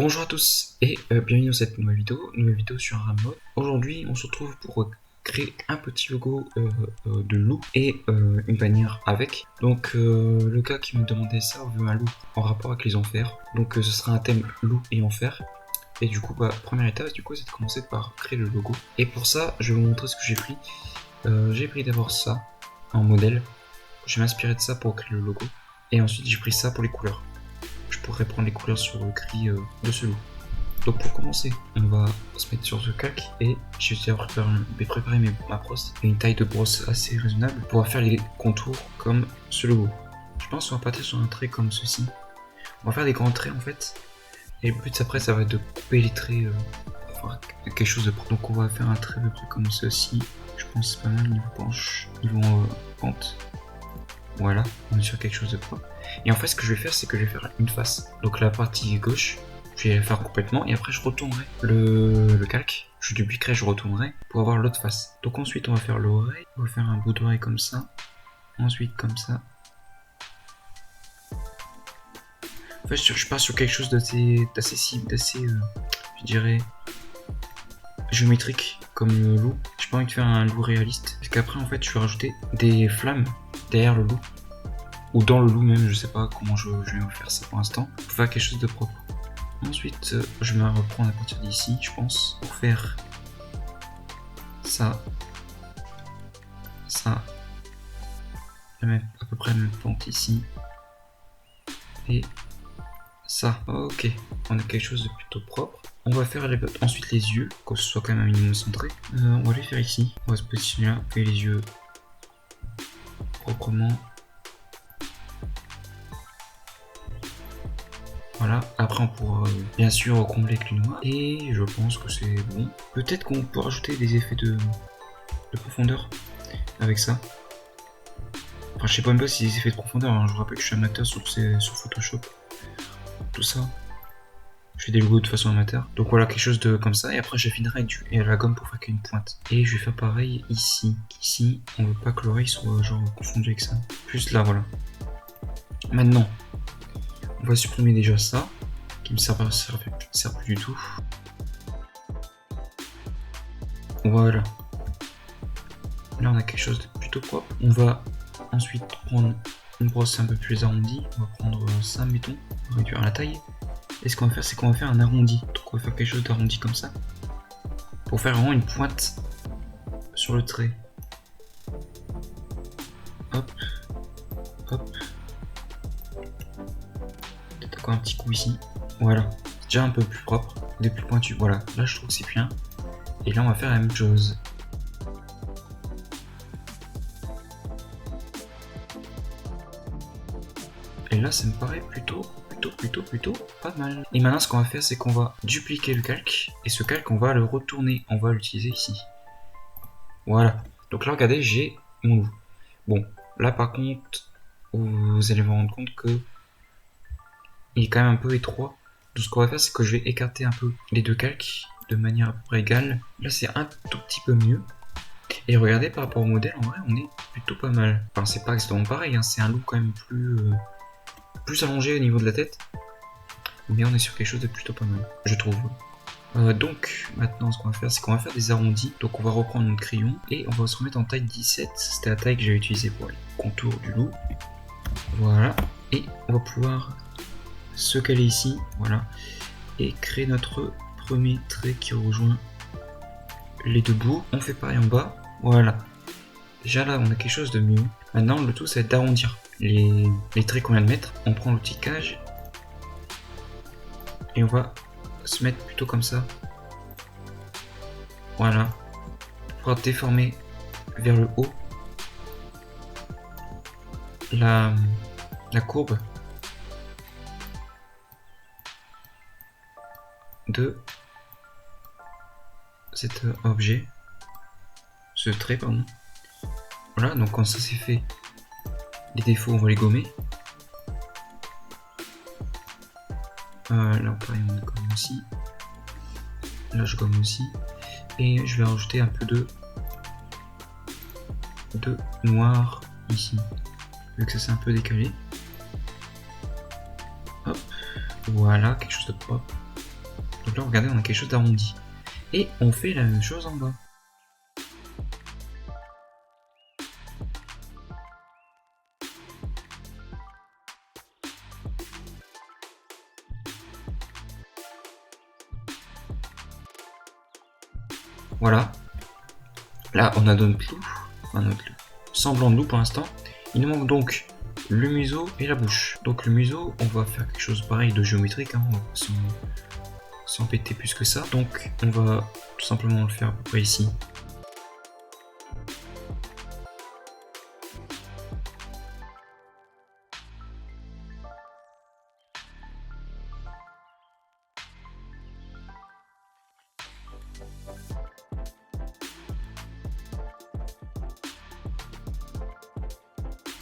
Bonjour à tous et bienvenue dans cette nouvelle vidéo sur un mode. Aujourd'hui on se retrouve pour créer un petit logo de loup et une bannière avec. Donc le gars qui me demandait ça veut un loup en rapport avec les enfers. Donc ce sera un thème loup et enfer. Et du coup première étape c'est de commencer par créer le logo. Et pour ça je vais vous montrer ce que j'ai pris. J'ai pris d'abord ça en modèle. Je vais m'inspirer de ça pour créer le logo. Et ensuite j'ai pris ça pour les couleurs. Je pourrais prendre les couleurs sur le gris de ce loup. Donc pour commencer, on va se mettre sur ce calque et je vais préparer ma brosse et une taille de brosse assez raisonnable pour pouvoir faire les contours comme ce logo. Je pense qu'on va partir sur un trait comme ceci. On va faire des grands traits en fait. Et le but après ça va être de couper les traits pour faire quelque chose de propre. Donc on va faire un trait à peu près comme ceci. Je pense que c'est pas mal niveau penche, niveau pente. Voilà, on est sur quelque chose de propre. Et en fait ce que je vais faire c'est que je vais faire une face. Donc la partie gauche, je vais la faire complètement et après je retournerai le calque. Je dupliquerai, je retournerai pour avoir l'autre face. Donc ensuite on va faire l'oreille. On va faire un bout d'oreille comme ça. Ensuite comme ça. En fait je pars sur quelque chose d'assez simple, d'assez je dirais géométrique comme le loup. J'ai pas envie de faire un loup réaliste. Parce qu'après en fait je vais rajouter des flammes derrière le loup. Ou dans le loup même, je sais pas comment je vais faire ça pour l'instant. Pour faire quelque chose de propre. Ensuite, je vais reprendre à partir d'ici, je pense, pour faire ça, ça, à peu près la même pente ici, et ça. Ok, on a quelque chose de plutôt propre. On va faire ensuite les yeux, que ce soit quand même un minimum centré. On va les faire ici, on va se positionner là, et les yeux proprement. Voilà, après on pourra bien sûr combler avec le noir. Et je pense que c'est bon. Peut-être qu'on peut rajouter des effets de profondeur avec ça. Enfin je sais pas même pas si des effets de profondeur, hein. Je vous rappelle que je suis amateur sur Photoshop. Tout ça. Je fais des logos de façon amateur. Donc voilà, quelque chose de comme ça. Et après j'affinerai avec la gomme pour faire qu'une pointe. Et je vais faire pareil ici. Ici, on veut pas que l'oreille soit genre confondue avec ça. Plus là, voilà. Maintenant. On va supprimer déjà ça, qui me sert plus du tout. Voilà. Là on a quelque chose de plutôt propre. On va ensuite prendre une brosse un peu plus arrondie. On va prendre ça, mettons, on va réduire la taille. Et ce qu'on va faire, c'est qu'on va faire un arrondi. Donc on va faire quelque chose d'arrondi comme ça. Pour faire vraiment une pointe sur le trait. Hop. Hop. Encore un petit coup ici, voilà, c'est déjà un peu plus propre, des plus pointus, voilà, là je trouve que c'est bien, et là on va faire la même chose. Et là ça me paraît plutôt pas mal. Et maintenant ce qu'on va faire c'est qu'on va dupliquer le calque, et ce calque on va le retourner, on va l'utiliser ici. Voilà, donc là regardez j'ai mon loup. Bon, là par contre, vous allez vous rendre compte que il est quand même un peu étroit. Donc ce qu'on va faire c'est que je vais écarter un peu les deux calques de manière à peu près égale. Là c'est un tout petit peu mieux. Et regardez par rapport au modèle, en vrai on est plutôt pas mal. Enfin c'est pas exactement pareil, hein. C'est un loup quand même plus allongé au niveau de la tête. Mais on est sur quelque chose de plutôt pas mal, je trouve. Donc maintenant ce qu'on va faire c'est qu'on va faire des arrondis. Donc on va reprendre notre crayon et on va se remettre en taille 17. C'était la taille que j'ai utilisée pour les contours du loup. Voilà. Et on va pouvoir se caler ici, voilà, et créer notre premier trait qui rejoint les deux bouts. On fait pareil en bas, voilà. Déjà là on a quelque chose de mieux. Maintenant le tout c'est d'arrondir les traits qu'on vient de mettre. On prend l'outil cage et on va se mettre plutôt comme ça, voilà, pour pouvoir déformer vers le haut la courbe de cet objet, ce trait pardon. Voilà, donc quand ça c'est fait, les défauts on va les gommer. Là pareil on gomme aussi. Là je gomme aussi. Et je vais rajouter un peu de noir ici, vu que ça c'est un peu décalé. Hop, voilà, quelque chose de propre. Donc là, regardez, on a quelque chose d'arrondi. Et on fait la même chose en bas. Voilà. Là, on a notre loup. Enfin, notre semblant de loup pour l'instant. Il nous manque donc le museau et la bouche. Donc le museau, on va faire quelque chose pareil de géométrique, hein, sans péter plus que ça. Donc on va tout simplement le faire à peu près ici.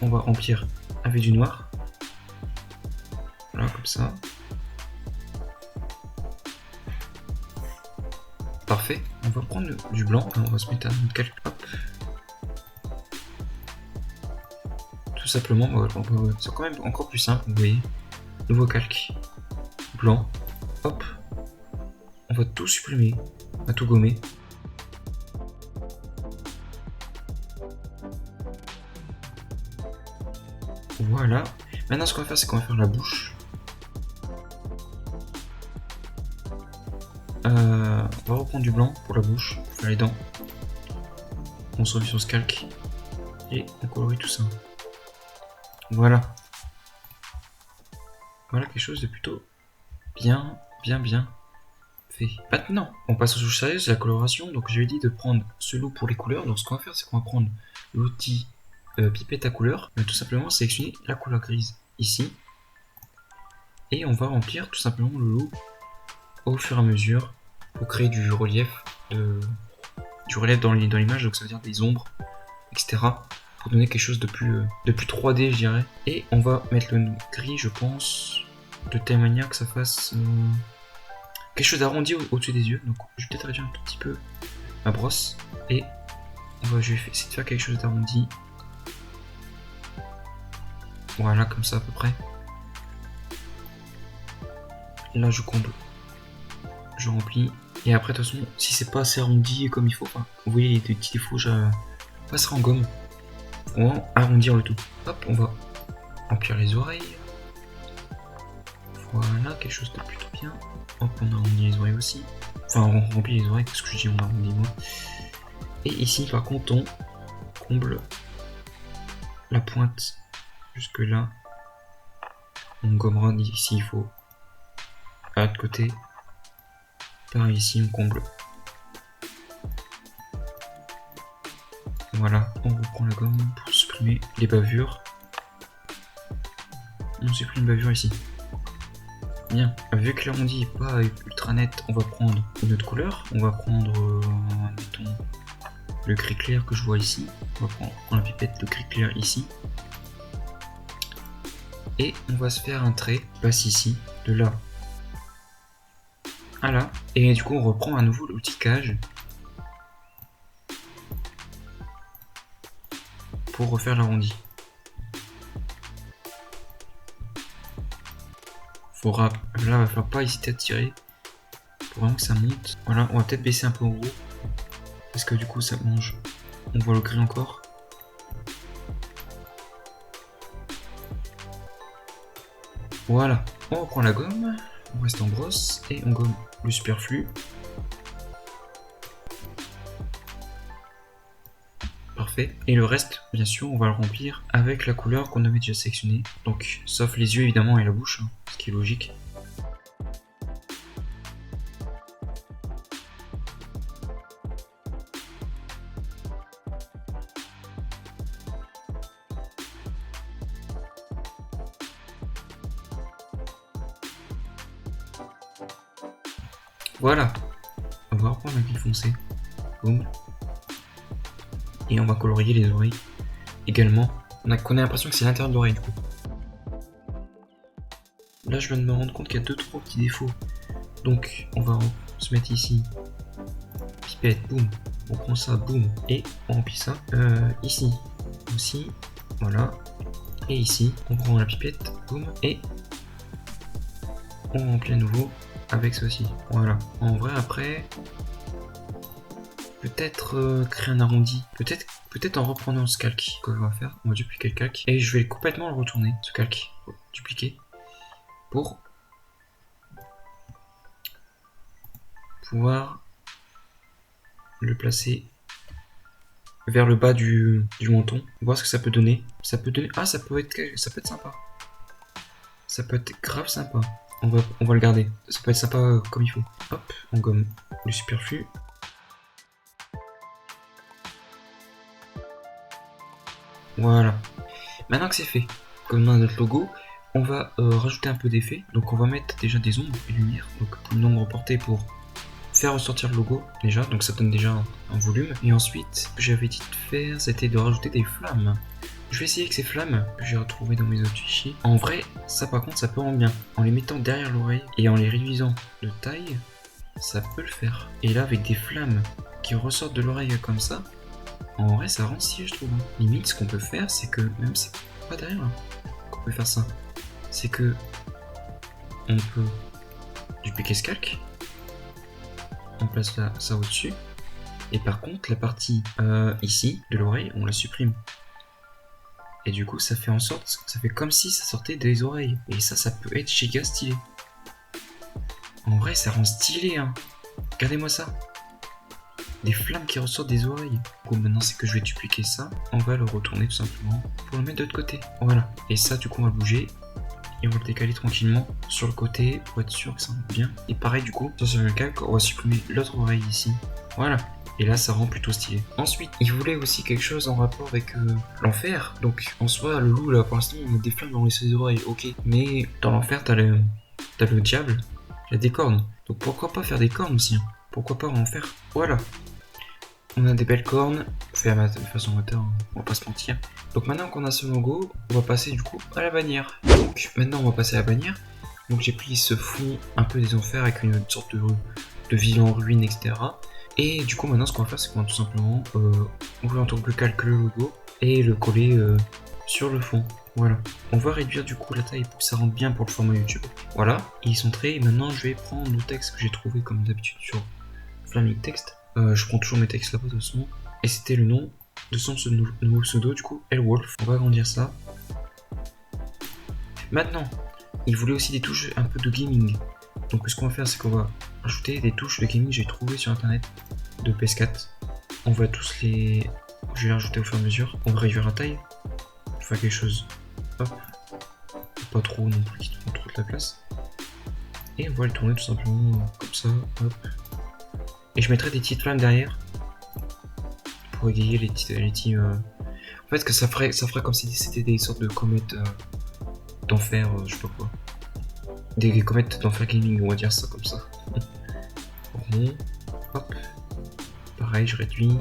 On va remplir avec du noir. Voilà, comme ça. Parfait. On va prendre du blanc. On va se mettre à notre calque. Hop. Tout simplement, c'est quand même encore plus simple. Vous voyez. Nouveau calque. Blanc. Hop. On va tout supprimer. On va tout gommer. Voilà. Maintenant, ce qu'on va faire, c'est qu'on va faire la bouche. On va reprendre du blanc pour la bouche, pour faire les dents. On se remet sur ce calque. Et on colorie tout ça. Voilà. Voilà quelque chose de plutôt bien fait. Maintenant, on passe aux choses sérieuses, la coloration. Donc, je lui ai dit de prendre ce lot pour les couleurs. Donc, ce qu'on va faire, c'est qu'on va prendre l'outil pipette à couleur. Tout simplement sélectionner la couleur grise ici. Et on va remplir tout simplement le lot au fur et à mesure pour créer du relief dans l'image. Donc, ça veut dire des ombres, etc. Pour donner quelque chose de plus 3D, je dirais. Et on va mettre le gris, je pense, de telle manière que ça fasse quelque chose d'arrondi au-dessus des yeux. Donc je vais peut-être réduire un tout petit peu ma brosse. Et je vais essayer de faire quelque chose d'arrondi. Voilà, comme ça à peu près. Là je comble. Je remplis. Et après de toute façon, si c'est pas assez arrondi comme il faut, vous voyez les petits défauts, je passerai en gomme. On va arrondir le tout. Hop, on va remplir les oreilles. Voilà, quelque chose de plutôt bien. Hop, on arrondit les oreilles aussi. Enfin, on remplit les oreilles, parce que je dis on arrondit moi. Et ici, par contre, on comble la pointe jusque là. On gommera ici, il faut à l'autre côté. Pareil, ici, on comble. Voilà, on reprend la gomme pour supprimer les bavures. On supprime une bavure ici. Bien, vu que l'arrondi n'est pas ultra net, on va prendre une autre couleur. On va prendre, mettons, le gris clair que je vois ici. On va prendre la pipette, le gris clair ici. Et on va se faire un trait qui passe ici, de là à là. Et du coup, on reprend à nouveau l'outil cage pour refaire l'arrondi. Là, il va falloir pas hésiter à tirer pour vraiment que ça monte. Voilà, on va peut-être baisser un peu en haut parce que du coup ça mange. On voit le gris encore. Voilà, on reprend la gomme, on reste en brosse et on gomme le superflu. Parfait. Et le reste, bien sûr, on va le remplir avec la couleur qu'on avait déjà sélectionnée. Donc, sauf les yeux évidemment et la bouche, hein, ce qui est logique. Voilà. On va reprendre un gris foncé. Boum. Et on va colorier les oreilles également. On a l'impression que c'est l'intérieur de l'oreille du coup. Là je viens de me rendre compte qu'il y a 2-3 petits défauts. Donc on va se mettre ici. Pipette, boum. On prend ça, boum. Et on remplit ça. Ici aussi. Voilà. Et ici, on prend la pipette, boum. Et on remplit à nouveau avec ceci. Voilà. En vrai, après, peut-être créer un arrondi. Peut-être en reprenant ce calque que je vais faire. On va dupliquer le calque. Et je vais complètement le retourner, ce calque. Dupliquer. Pour pouvoir le placer vers le bas du menton. Voir ce que ça peut donner. Ça peut donner. Ah, ça peut être sympa. Ça peut être grave sympa. On va le garder. Ça peut être sympa comme il faut. Hop, on gomme le superflu. Voilà. Maintenant que c'est fait, comme on a notre logo, on va rajouter un peu d'effet. Donc on va mettre déjà des ombres et lumière. Donc une ombre portée pour faire ressortir le logo déjà. Donc ça donne déjà un volume. Et ensuite, ce que j'avais dit de faire, c'était de rajouter des flammes. Je vais essayer avec ces flammes que j'ai retrouvées dans mes autres fichiers. En vrai, ça par contre, ça peut rendre bien. En les mettant derrière l'oreille et en les réduisant de taille, ça peut le faire. Et là, avec des flammes qui ressortent de l'oreille comme ça, en vrai, ça rend stylé, je trouve. Limite, ce qu'on peut faire, c'est que, même c'est pas derrière là, qu'on peut faire ça, c'est que on peut dupliquer ce calque, on place là, ça au-dessus, et par contre, la partie ici de l'oreille, on la supprime. Et du coup, ça fait en sorte, ça fait comme si ça sortait des oreilles. Et ça peut être giga stylé. En vrai, ça rend stylé, hein. Regardez-moi ça. Des flammes qui ressortent des oreilles. Bon, maintenant, c'est que je vais dupliquer ça. On va le retourner tout simplement pour le mettre de l'autre côté. Voilà. Et ça, du coup, on va bouger. Et on va le décaler tranquillement sur le côté pour être sûr que ça rentre bien. Et pareil, du coup, sur le calque, on va supprimer l'autre oreille ici. Voilà. Et là, ça rend plutôt stylé. Ensuite, il voulait aussi quelque chose en rapport avec l'enfer. Donc, en soi, le loup, là, pour l'instant, on a des flammes dans ses oreilles, ok. Mais dans l'enfer, t'as le diable, il y a des cornes. Donc, pourquoi pas faire des cornes aussi, hein. Pourquoi pas en faire. Voilà. On a des belles cornes, fait de façon amateur, hein, on va pas se mentir. Donc maintenant qu'on a ce logo, on va passer du coup à la bannière. Donc maintenant on va passer à la bannière. Donc j'ai pris ce fond un peu des enfers avec une sorte de ville en ruine, etc. Et du coup maintenant ce qu'on va faire, c'est qu'on va tout simplement ouvrir en tant que calque le logo et le coller sur le fond. Voilà. On va réduire du coup la taille pour que ça rentre bien pour le format YouTube. Voilà, ils sont traits. Et maintenant je vais prendre le texte que j'ai trouvé comme d'habitude sur Flaming Text. Je prends toujours mes textes là-bas de toute façon. Et c'était le nom de son nouveau pseudo, du coup, Elwolf. On va agrandir ça. Maintenant, il voulait aussi des touches un peu de gaming. Donc ce qu'on va faire, c'est qu'on va ajouter des touches de gaming que j'ai trouvées sur internet de PS4. On va tous les... Je vais les rajouter au fur et à mesure. On va réduire la taille. Pour faire quelque chose. Hop. Pas trop non plus qui prend trop de la place. Et on va le tourner tout simplement comme ça. Hop. Et je mettrai des petites flammes derrière pour égayer les petits. En fait, que ça ferait comme si c'était des sortes de comètes d'enfer, je sais pas quoi. Des comètes d'enfer gaming, on va dire ça comme ça. Bon, hop. Pareil, je réduis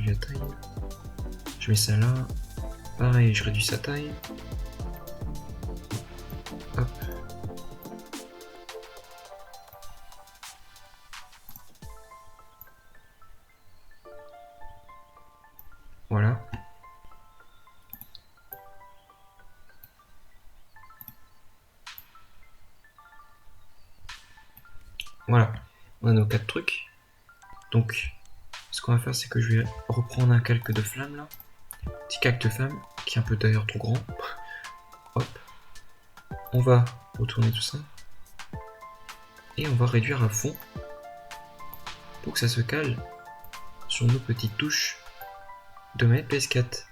la taille. Je mets ça là. Pareil, je réduis sa taille. Hop. Voilà. Voilà. On a nos 4 trucs. Donc, ce qu'on va faire, c'est que je vais reprendre un calque de flamme là. Petit calque de flamme, qui est un peu d'ailleurs trop grand. Hop. On va retourner tout ça. Et on va réduire à fond pour que ça se cale sur nos petites touches de ma PS4.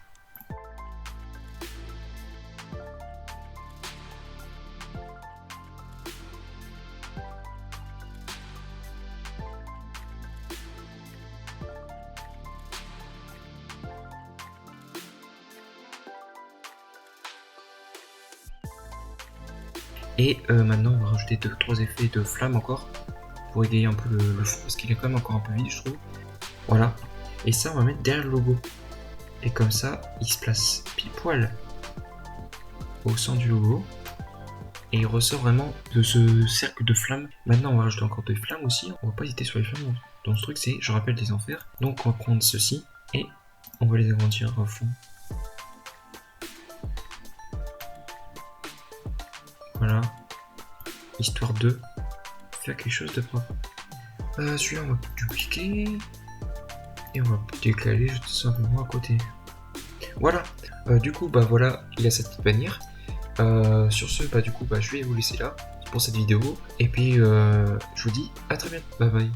Et maintenant on va rajouter 2-3 effets de flamme encore pour égayer un peu le fond parce qu'il est quand même encore un peu vide je trouve. Voilà. Et ça on va mettre derrière le logo. Et comme ça il se place pile poil au centre du logo. Et il ressort vraiment de ce cercle de flammes. Maintenant on va rajouter encore des flammes aussi. On va pas hésiter sur les flammes dans ce truc, c'est je rappelle des enfers. Donc on va prendre ceci et on va les agrandir à fond. Voilà. histoire de faire quelque chose de propre. Celui-là on va dupliquer et on va décaler tout simplement à côté. Voilà, du coup bah voilà, il y a cette petite bannière. Sur ce, bah du coup bah je vais vous laisser là pour cette vidéo et puis je vous dis à très bientôt, bye bye.